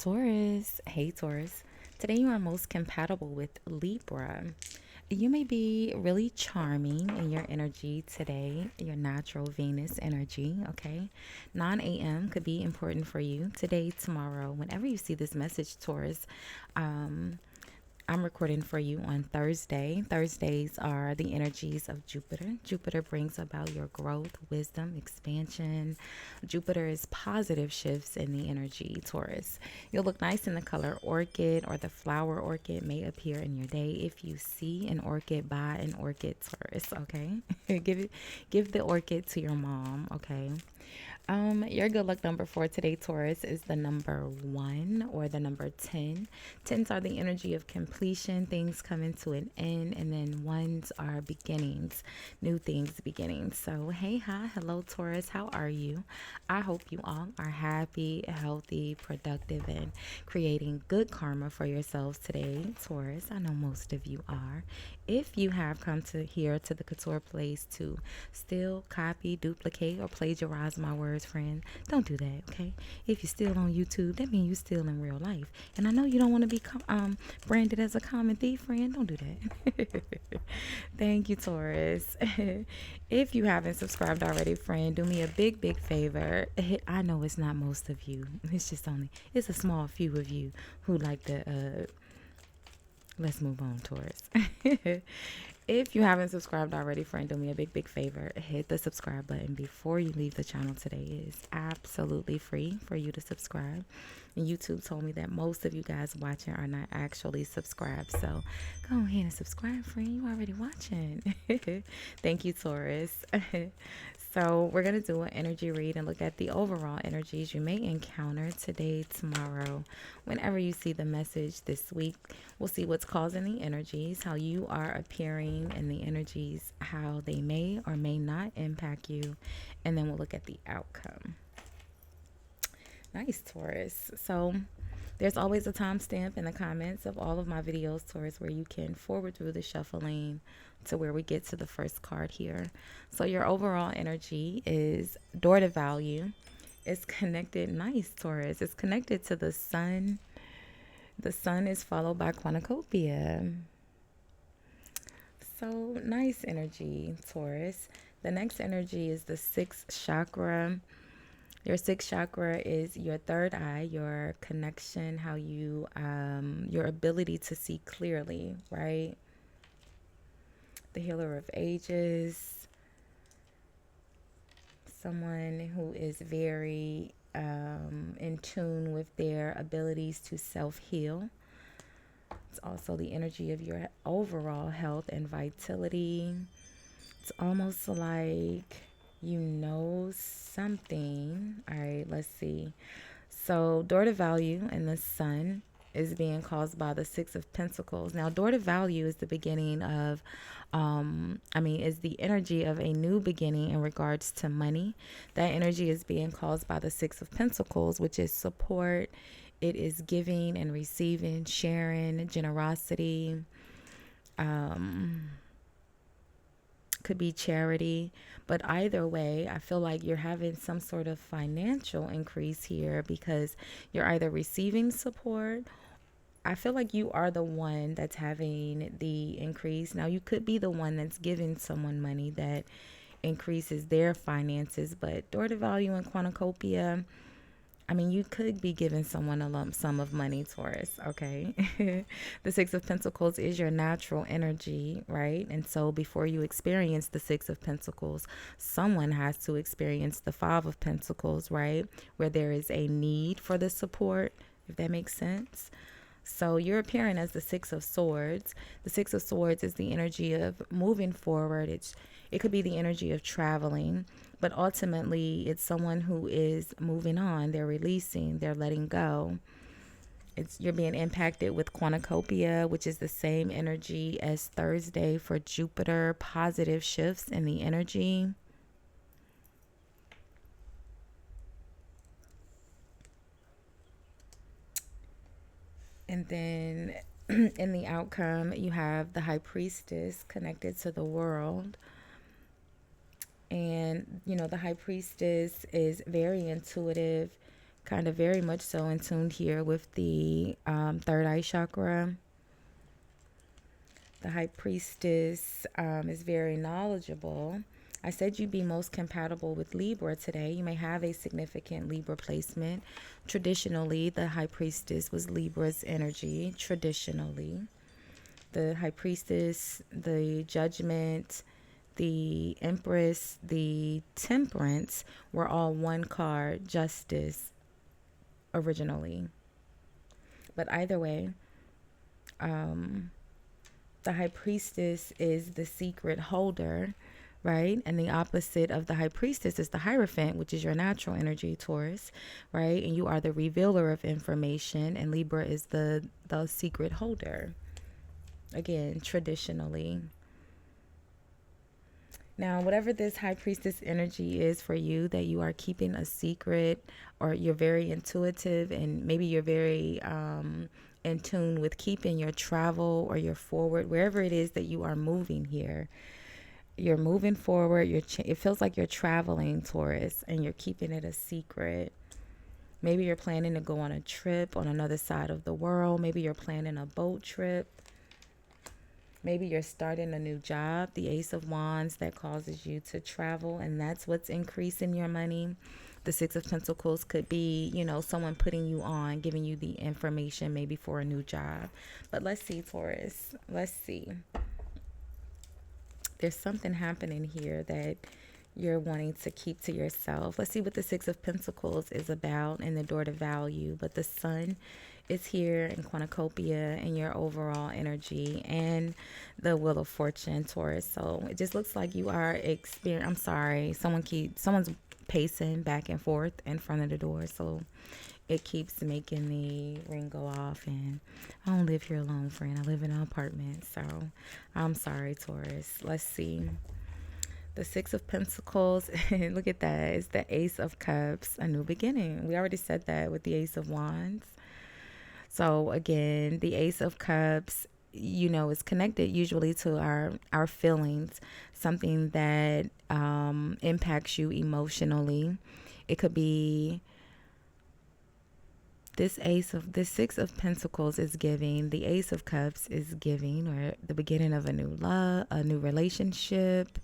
Taurus. Hey, Taurus. Today you are most compatible with Libra. You may be really charming in your energy today, your natural Venus energy, okay? 9 a.m. could be important for you today, tomorrow, whenever you see this message, Taurus. Um, I'm recording for you on Thursday. Thursdays are the energies of Jupiter. Jupiter brings about your growth, wisdom, expansion. Jupiter is positive shifts in the energy, Taurus. You'll look nice in the color orchid, or the flower orchid may appear in your day. If you see an orchid, buy an orchid, Taurus, okay? Give the orchid to your mom, okay? Your good luck number for today, Taurus, is the number 1 or the number 10. Tens are the energy of completion, things coming to an end, and then ones are beginnings, new things beginning. So, hey, hi, hello, Taurus. How are you? I hope you all are happy, healthy, productive, and creating good karma for yourselves today, Taurus. I know most of you are. If you have come to here to the Couture place to steal, copy, duplicate, or plagiarize my words, friend, don't do that, okay? If you're still on YouTube, that means you're still in real life. And I know you don't want to be branded as a common thief, friend. Don't do that. Thank you, Taurus. If you haven't subscribed already, friend, do me a big, big favor. I know it's not most of you. It's a small few of you who like the let's move on, Taurus. If you haven't subscribed already, friend, do me a big, big favor. Hit the subscribe button before you leave the channel today. It is absolutely free for you to subscribe. And YouTube told me that most of you guys watching are not actually subscribed. So go ahead and subscribe, friend. You already watching. Thank you, Taurus. So we're going to do an energy read and look at the overall energies you may encounter today, tomorrow, whenever you see the message this week. We'll see what's causing the energies, how you are appearing in the energies, how they may or may not impact you, and then we'll look at the outcome. Nice, Taurus. So there's always a timestamp in the comments of all of my videos, Taurus, where you can forward through the shuffling to where we get to the first card here. So your overall energy is door to value. It's connected, nice, Taurus. It's connected to the sun. The sun is followed by cornucopia. So nice energy, Taurus. The next energy is the sixth chakra. Your sixth chakra is your third eye, your connection, how you, your ability to see clearly, right? The healer of ages, someone who is very in tune with their abilities to self-heal. It's also the energy of your overall health and vitality. It's almost like you know something. All right, let's see. So door to value in the sun is being caused by the Six of Pentacles. Now, door to value is the beginning of, is the energy of a new beginning in regards to money. That energy is being caused by the Six of Pentacles, which is support. It is giving and receiving, sharing, generosity. Could be charity, but either way, I feel like you're having some sort of financial increase here because you're either receiving support. I feel like you are the one that's having the increase. Now, you could be the one that's giving someone money that increases their finances, but door to value and cornucopia, you could be giving someone a lump sum of money, Taurus, okay? The Six of Pentacles is your natural energy, right? And so before you experience the Six of Pentacles, someone has to experience the Five of Pentacles, right? Where there is a need for the support, if that makes sense. So you're appearing as the Six of Swords. The Six of Swords is the energy of moving forward. It could be the energy of traveling, but ultimately it's someone who is moving on. They're releasing, they're letting go. You're being impacted with cornucopia, which is the same energy as Thursday for Jupiter, positive shifts in the energy. And then in the outcome, you have the High Priestess connected to the world. And, the High Priestess is very intuitive, Kind of very much so in tune here with the third eye chakra. The high priestess is very knowledgeable. I said you'd be most compatible with Libra today. You may have a significant Libra placement. Traditionally, the high priestess was Libra's energy. Traditionally, the high priestess, the judgment, the empress, the temperance were all one card, justice, originally. But either way, the high priestess is the secret holder, right? And the opposite of the high priestess is the Hierophant, which is your natural energy, Taurus, right? And you are the revealer of information, and Libra is the secret holder. Again, traditionally. Now, whatever this high priestess energy is for you, that you are keeping a secret, or you're very intuitive, and maybe you're very in tune with keeping your travel or your forward, wherever it is that you are moving here. You're moving forward. It feels like you're traveling, Taurus, and you're keeping it a secret. Maybe you're planning to go on a trip on another side of the world. Maybe you're planning a boat trip. Maybe you're starting a new job, the Ace of Wands, that causes you to travel, and that's what's increasing your money. The Six of Pentacles could be, someone putting you on, giving you the information maybe for a new job. But let's see, Taurus. Let's see. There's something happening here that you're wanting to keep to yourself. Let's see what the Six of Pentacles is about and the door to value. But the Sun is here in cornucopia in your overall energy, and the Wheel of Fortune, Taurus. So it just looks like you are I'm sorry, someone's pacing back and forth in front of the door, so it keeps making the ring go off. And I don't live here alone, friend. I live in an apartment, so I'm sorry, Taurus. Let's see. The Six of Pentacles, look at that. It's the Ace of Cups, a new beginning. We already said that with the Ace of Wands. So again, the Ace of Cups, is connected usually to our feelings, something that impacts you emotionally. It could be this Six of Pentacles is giving, the Ace of Cups is giving, or the beginning of a new love, a new relationship.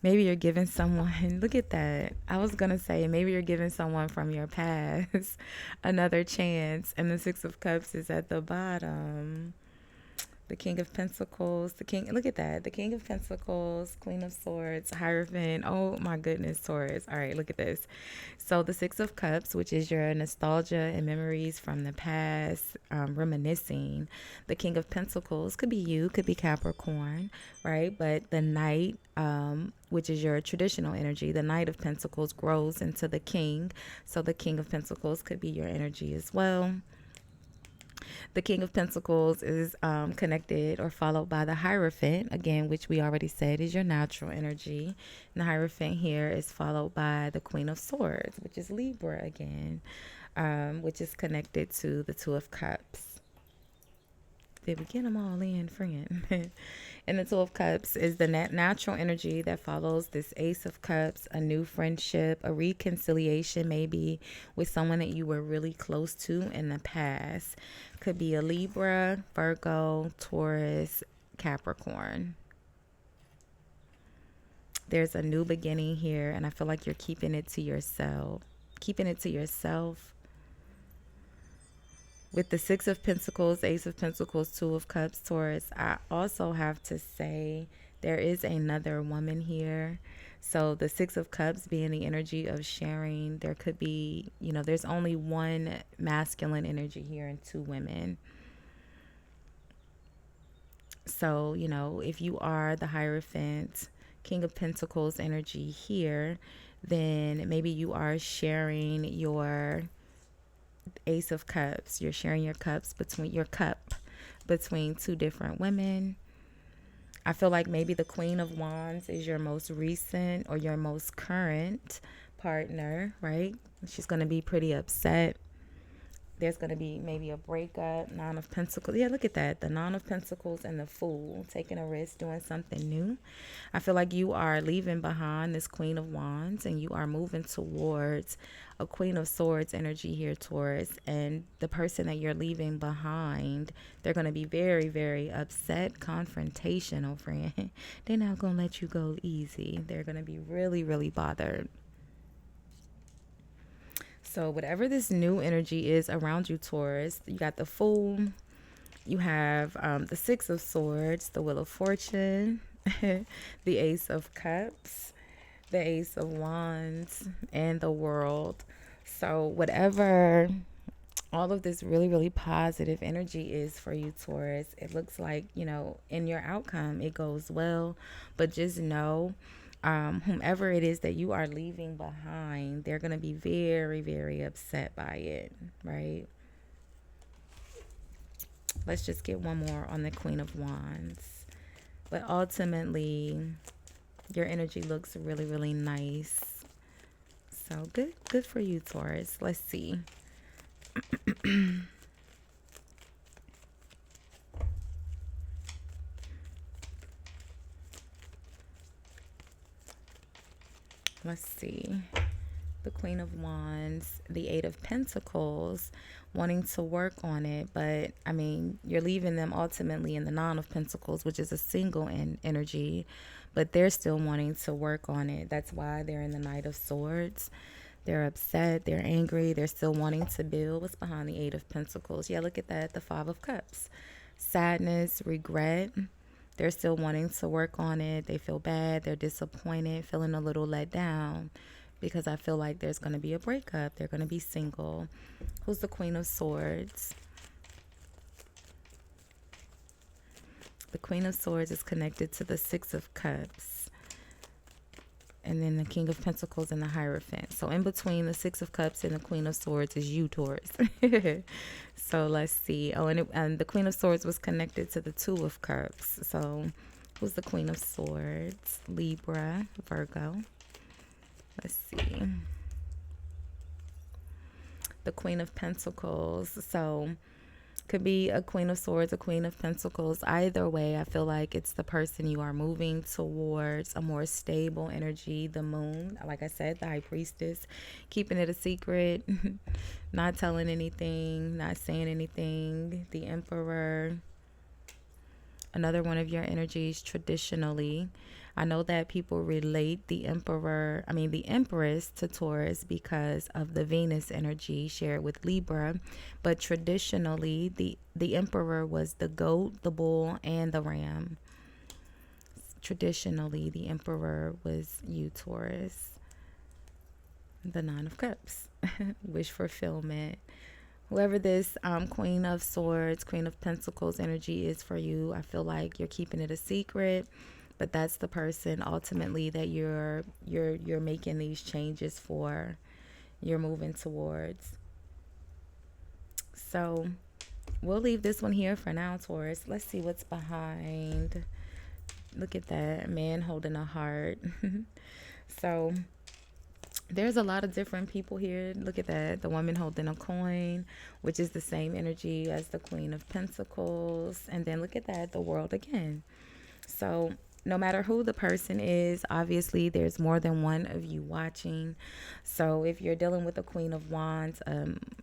Maybe you're giving someone, look at that. I was going to say, maybe you're giving someone from your past another chance. And the Six of Cups is at the bottom. The King of Pentacles, look at that. The King of Pentacles, Queen of Swords, Hierophant. Oh my goodness, Taurus. All right, look at this. So the Six of Cups, which is your nostalgia and memories from the past, reminiscing. The King of Pentacles could be you, could be Capricorn, right? But the Knight, which is your traditional energy, the Knight of Pentacles grows into the King. So the King of Pentacles could be your energy as well. The King of Pentacles is connected or followed by the Hierophant, again, which we already said is your natural energy. And the Hierophant here is followed by the Queen of Swords, which is Libra again, which is connected to the Two of Cups. Did we get them all in, friend? And the Two of Cups is the natural energy that follows this Ace of Cups, a new friendship, a reconciliation maybe with someone that you were really close to in the past. Could be a Libra, Virgo, Taurus, Capricorn. There's a new beginning here, and I feel like you're keeping it to yourself. Keeping it to yourself. With the Six of Pentacles, Ace of Pentacles, Two of Cups, Taurus, I also have to say there is another woman here. So the Six of Cups being the energy of sharing, there could be, there's only one masculine energy here and two women. So, if you are the Hierophant, King of Pentacles energy here, then maybe you are sharing your Ace of Cups. You're sharing your cups between two different women. I feel like maybe the Queen of Wands is your most recent or your most current partner, right? She's going to be pretty upset There's going to be maybe a breakup. Nine of Pentacles. Yeah, look at that. The Nine of Pentacles and the Fool. Taking a risk, doing something new. I feel like you are leaving behind this Queen of Wands and you are moving towards a Queen of Swords energy here, Taurus. And the person that you're leaving behind, they're going to be very, very upset, confrontational, friend. They're not going to let you go easy. They're going to be really, really bothered. So whatever this new energy is around you, Taurus, you got the Fool, you have the Six of Swords, the Wheel of Fortune, the Ace of Cups, the Ace of Wands, and the World. So whatever all of this really, really positive energy is for you, Taurus, it looks like, in your outcome, it goes well. But just know, whomever it is that you are leaving behind, they're going to be very, very upset by it, right? Let's just get one more on the Queen of Wands. But ultimately, your energy looks really, really nice. So good for you, Taurus. Let's see. Let's see. The Queen of Wands, the Eight of Pentacles, wanting to work on it. But, I mean, you're leaving them ultimately in the Nine of Pentacles, which is a single energy. But they're still wanting to work on it. That's why they're in the Knight of Swords. They're upset. They're angry. They're still wanting to build. What's behind the Eight of Pentacles? Yeah, look at that. The Five of Cups. Sadness, regret. They're still wanting to work on it. They feel bad. They're disappointed, feeling a little let down because I feel like there's going to be a breakup. They're going to be single. Who's the Queen of Swords? The Queen of Swords is connected to the Six of Cups. And then the King of Pentacles and the Hierophant. So in between the Six of Cups and the Queen of Swords is you, Taurus. So let's see. Oh, and the Queen of Swords was connected to the Two of Cups. So who's the Queen of Swords? Libra, Virgo. Let's see. The Queen of Pentacles. So could be a Queen of Swords, a Queen of Pentacles. Either way, I feel like it's the person you are moving towards, a more stable energy. The Moon, like I said, the High Priestess, keeping it a secret, not telling anything, not saying anything. The Emperor, another one of your energies traditionally. I know that people relate the Empress to Taurus because of the Venus energy shared with Libra. But traditionally, the Emperor was the goat, the bull, and the ram. Traditionally, the Emperor was you, Taurus. The Nine of Cups, wish fulfillment. Whoever this Queen of Swords, Queen of Pentacles energy is for you, I feel like you're keeping it a secret. But that's the person ultimately that you're making these changes for, you're moving towards. So we'll leave this one here for now, Taurus. Let's see what's behind. Look at that, man holding a heart. So there's a lot of different people here. Look at that, the woman holding a coin, which is the same energy as the Queen of Pentacles. And then look at that, the World again. So no matter who the person is, obviously there's more than one of you watching. So if you're dealing with the Queen of Wands,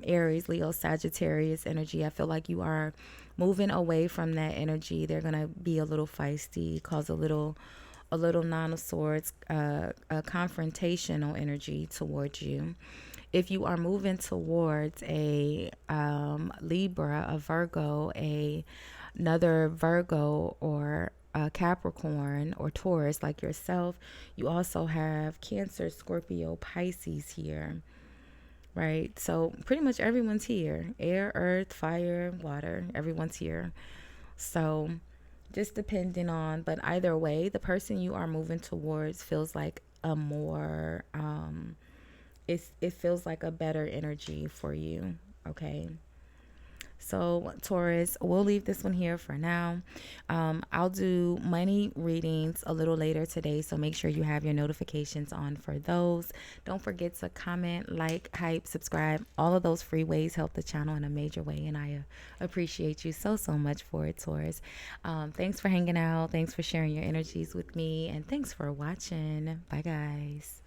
Aries, Leo, Sagittarius energy, I feel like you are moving away from that energy. They're going to be a little feisty, cause a little Nine of Swords, a confrontational energy towards you. If you are moving towards a Libra, a Virgo, another Virgo, or Capricorn or Taurus like yourself, you also have Cancer, Scorpio, Pisces here, right? So pretty much everyone's here. Air, earth, fire, water, everyone's here. So just depending on, but either way, the person you are moving towards feels like a more, it feels like a better energy for you, okay? So, Taurus, we'll leave this one here for now. I'll do money readings a little later today, so make sure you have your notifications on for those. Don't forget to comment, like, hype, subscribe. All of those free ways help the channel in a major way, and I appreciate you so, so much for it, Taurus. Thanks for hanging out. Thanks for sharing your energies with me, and thanks for watching. Bye, guys.